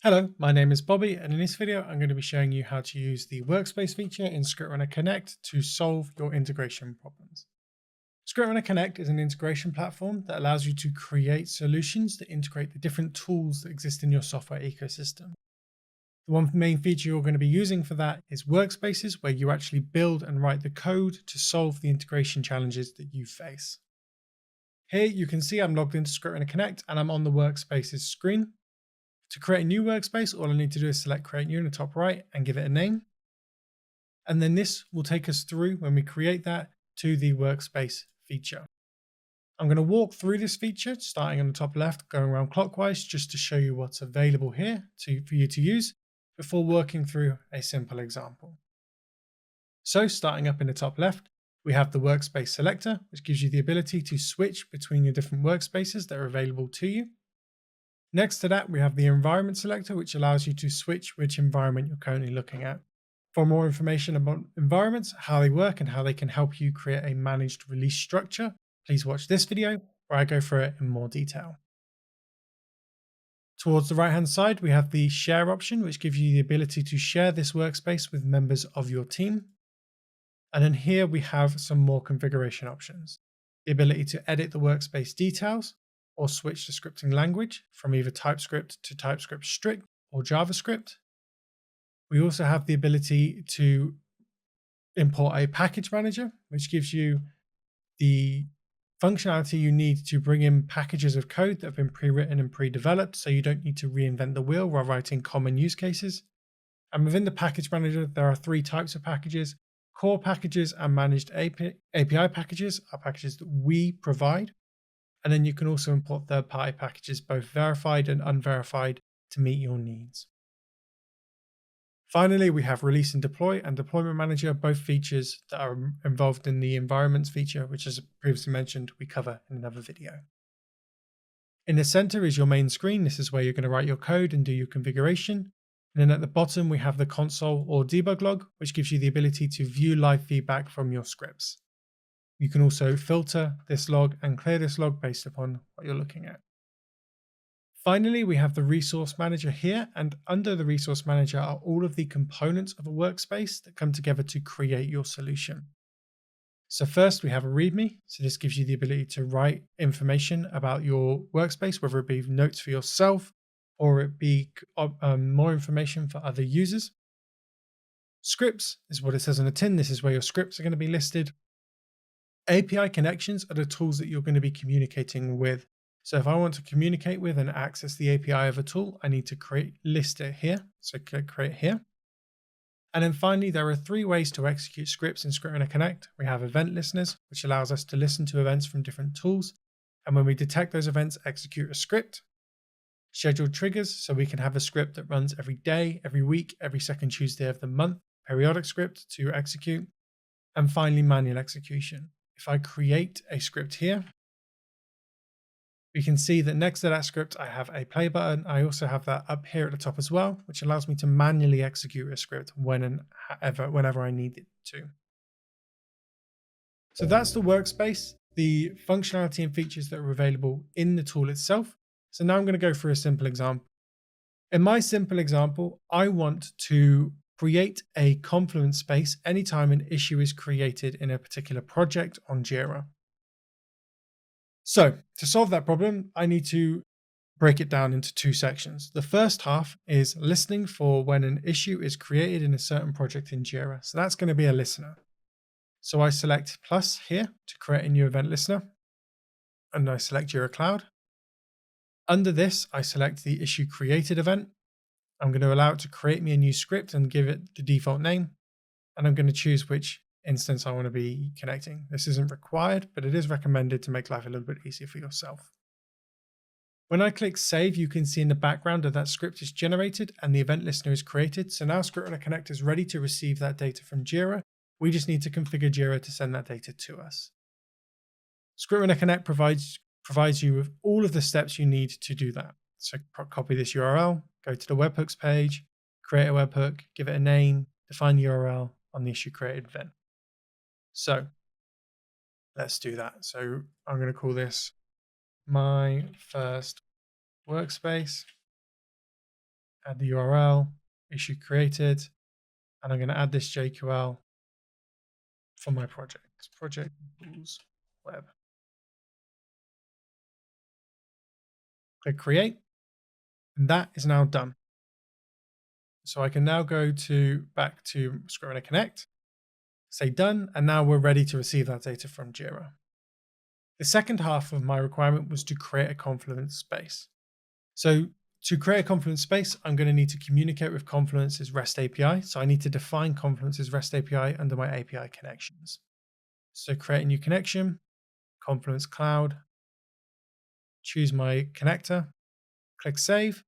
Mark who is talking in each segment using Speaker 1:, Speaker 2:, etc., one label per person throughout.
Speaker 1: Hello, my name is Bobby, and in this video, I'm going to be showing you how to use the workspace feature in ScriptRunner Connect to solve your integration problems. ScriptRunner Connect is an integration platform that allows you to create solutions that integrate the different tools that exist in your software ecosystem. The one main feature you're going to be using for that is workspaces, where you actually build and write the code to solve the integration challenges that you face. Here you can see I'm logged into ScriptRunner Connect and I'm on the workspaces screen. To create a new workspace, all I need to do is select Create New in the top right and give it a name. And then this will take us through, when we create that, to the workspace feature. I'm going to walk through this feature, starting on the top left, going around clockwise, just to show you what's available here for you to use before working through a simple example. So starting up in the top left, we have the workspace selector, which gives you the ability to switch between your different workspaces that are available to you. Next to that, we have the environment selector, which allows you to switch which environment you're currently looking at. For more information about environments, how they work, and how they can help you create a managed release structure, please watch this video where I go through it in more detail. Towards the right-hand side, we have the share option, which gives you the ability to share this workspace with members of your team. And then here we have some more configuration options. The ability to edit the workspace details, or switch the scripting language from either TypeScript to TypeScript Strict or JavaScript. We also have the ability to import a package manager, which gives you the functionality you need to bring in packages of code that have been pre-written and pre-developed, so you don't need to reinvent the wheel while writing common use cases. And within the package manager, there are three types of packages. Core packages and managed API packages are packages that we provide. And then you can also import third-party packages, both verified and unverified, to meet your needs. Finally, we have Release and Deploy and Deployment Manager, both features that are involved in the Environments feature, which, as previously mentioned, we cover in another video. In the center is your main screen. This is where you're going to write your code and do your configuration. And then at the bottom, we have the console or debug log, which gives you the ability to view live feedback from your scripts. You can also filter this log and clear this log based upon what you're looking at. Finally, we have the resource manager here, and under the resource manager are all of the components of a workspace that come together to create your solution. So first we have a README. So this gives you the ability to write information about your workspace, whether it be notes for yourself or it be more information for other users. Scripts is what it says on the tin. This is where your scripts are going to be listed. API connections are the tools that you're going to be communicating with. So if I want to communicate with and access the API of a tool, I need to list it here. So click create here. And then finally, there are three ways to execute scripts in ScriptRunner Connect. We have event listeners, which allows us to listen to events from different tools. And when we detect those events, execute a script. Scheduled triggers, so we can have a script that runs every day, every week, every second Tuesday of the month. Periodic script to execute. And finally, manual execution. If I create a script here, we can see that next to that script, I have a play button. I also have that up here at the top as well, which allows me to manually execute a script whenever I need it to. So that's the workspace, the functionality and features that are available in the tool itself. So now I'm going to go through a simple example. In my simple example, I want to create a Confluence space anytime an issue is created in a particular project on Jira. So to solve that problem, I need to break it down into two sections. The first half is listening for when an issue is created in a certain project in Jira. So that's going to be a listener. So I select plus here to create a new event listener, and I select Jira Cloud. Under this, I select the issue created event. I'm going to allow it to create me a new script and give it the default name. And I'm going to choose which instance I want to be connecting. This isn't required, but it is recommended to make life a little bit easier for yourself. When I click save, you can see in the background that script is generated and the event listener is created. So now ScriptRunner Connect is ready to receive that data from Jira. We just need to configure Jira to send that data to us. ScriptRunner Connect provides you with all of the steps you need to do that. So copy this URL, go to the webhooks page, create a webhook, give it a name, define the URL on the issue created event. So let's do that. So I'm going to call this my first workspace. add the URL, issue created, and I'm going to add this JQL for my project. Project equals web. Click create, and that is now done. So I can now go back to ScriptRunner Connect, say done, and now we're ready to receive that data from Jira. The second half of my requirement was to create a Confluence space. So to create a Confluence space, I'm going to need to communicate with Confluence's REST API. So I need to define Confluence's REST API under my API connections. So create a new connection, Confluence Cloud, choose my connector, click save,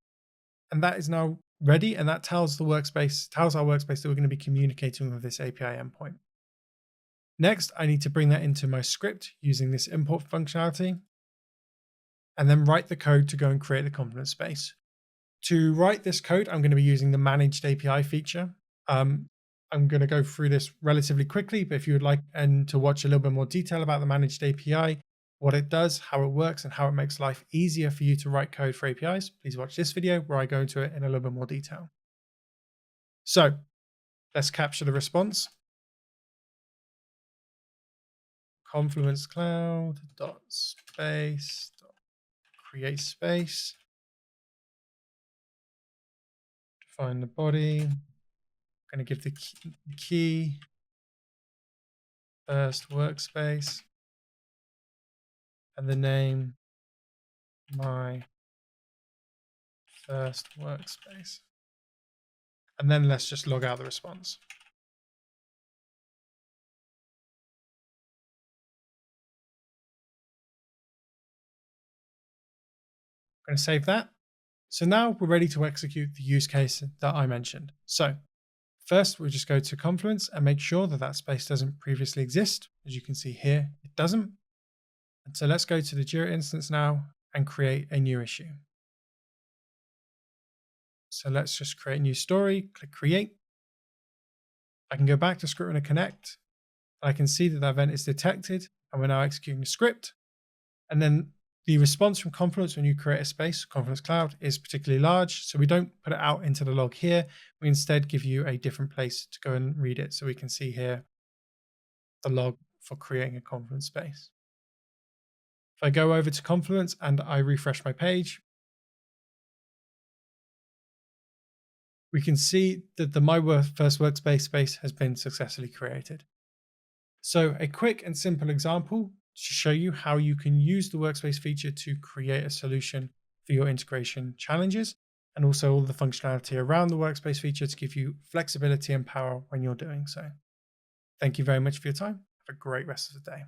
Speaker 1: and that is now ready. And that tells our workspace that we're going to be communicating with this API endpoint. Next, I need to bring that into my script using this import functionality, and then write the code to go and create the Confluence space. To write this code, I'm going to be using the managed API feature. I'm going to go through this relatively quickly, but if you would like to watch a little bit more detail about the managed API, what it does, how it works, and how it makes life easier for you to write code for APIs, please watch this video where I go into it in a little bit more detail. So let's capture the response. Confluence Cloud dot space dot create space. Define the body. I'm going to give the key first workspace and the name my first workspace. And then let's just log out the response. I'm going to save that. So now we're ready to execute the use case that I mentioned. So first, we'll just go to Confluence and make sure that that space doesn't previously exist. As you can see here, it doesn't. And so let's go to the Jira instance now and create a new issue. So let's just create a new story, click create. I can go back to ScriptRunner Connect. I can see that event is detected and we're now executing the script. And then the response from Confluence when you create a space, Confluence Cloud, is particularly large. So we don't put it out into the log here. We instead give you a different place to go and read it. So we can see here the log for creating a Confluence space. If I go over to Confluence and I refresh my page, we can see that the My First Workspace space has been successfully created. So a quick and simple example to show you how you can use the workspace feature to create a solution for your integration challenges, and also all the functionality around the workspace feature to give you flexibility and power when you're doing so. Thank you very much for your time. Have a great rest of the day.